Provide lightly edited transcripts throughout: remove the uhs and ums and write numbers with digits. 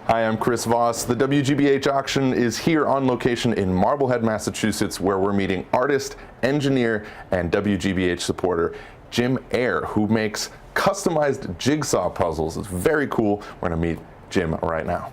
Hi, I'm Chris Voss. The WGBH auction is here on location in Marblehead, Massachusetts, where we're meeting artist, engineer, and WGBH supporter Jim Ayer, who makes customized jigsaw puzzles. It's very cool. We're going to meet Jim right now.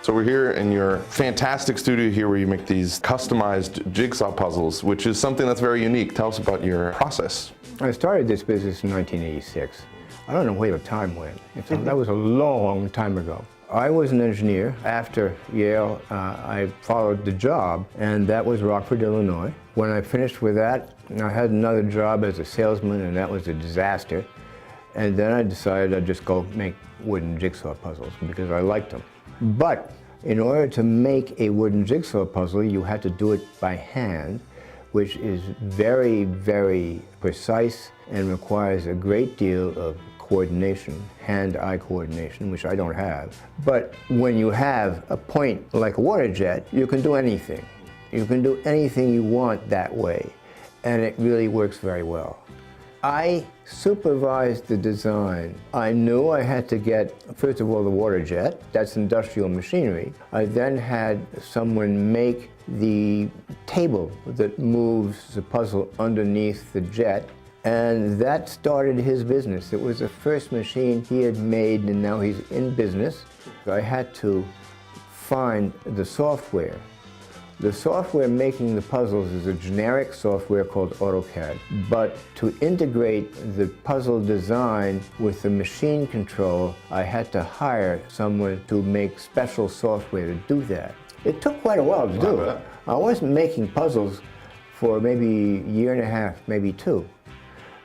So we're here in your fantastic studio here where you make these customized jigsaw puzzles, which is something that's very unique. Tell us about your process. I started this business in 1986. I don't know where the time went. That was a long time ago. I was an engineer. After Yale, I followed the job, and that was Rockford, Illinois. When I finished with that, I had another job as a salesman, and that was a disaster. And then I decided I'd just go make wooden jigsaw puzzles because I liked them. But in order to make a wooden jigsaw puzzle, you had to do it by hand, which is very, very precise and requires a great deal of coordination, hand-eye coordination, which I don't have. But when you have a point like a water jet, you can do anything. You can do anything you want that way, and it really works very well. I supervised the design. I knew I had to get, first of all, the water jet. That's industrial machinery. I then had someone make the table that moves the puzzle underneath the jet, and that started his business. It was the first machine he had made, and now he's in business. I had to find the software. The software making the puzzles is a generic software called AutoCAD, but to integrate the puzzle design with the machine control, I had to hire someone to make special software to do that. It took quite a while to do it. I wasn't making puzzles for maybe a year and a half, maybe two.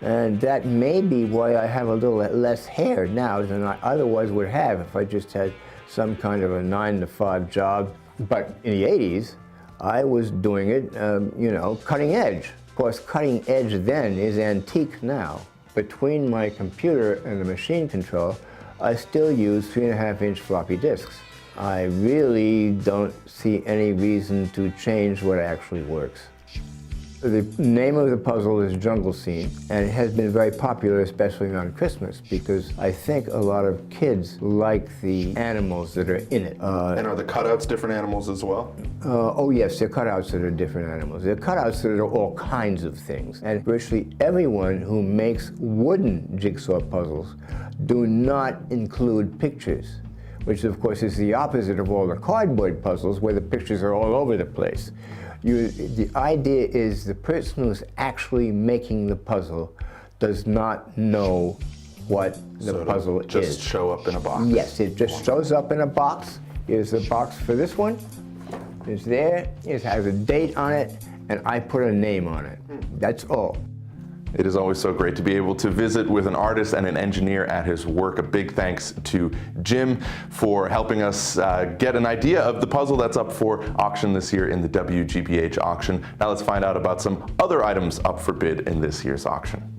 And that may be why I have a little less hair now than I otherwise would have if I just had some kind of a 9-to-5 job. But in the 80s, I was doing it, you know, cutting edge. Of course, cutting edge then is antique now. Between my computer and the machine control, I still use 3.5-inch floppy disks. I really don't see any reason to change what actually works. The name of the puzzle is Jungle Scene, and it has been very popular, especially around Christmas, because I think a lot of kids like the animals that are in it. And are the cutouts different animals as well? Oh yes, they're cutouts that are different animals. They're cutouts that are all kinds of things. And virtually everyone who makes wooden jigsaw puzzles do not include pictures, which of course is the opposite of all the cardboard puzzles where the pictures are all over the place. The idea is the person who's actually making the puzzle does not know what the puzzle is. Just show up in a box? Yes, it just shows up in a box. Here's the box for this one. It's there, it has a date on it, and I put a name on it. That's all. It is always so great to be able to visit with an artist and an engineer at his work. A big thanks to Jim for helping us get an idea of the puzzle that's up for auction this year in the WGBH auction. Now let's find out about some other items up for bid in this year's auction.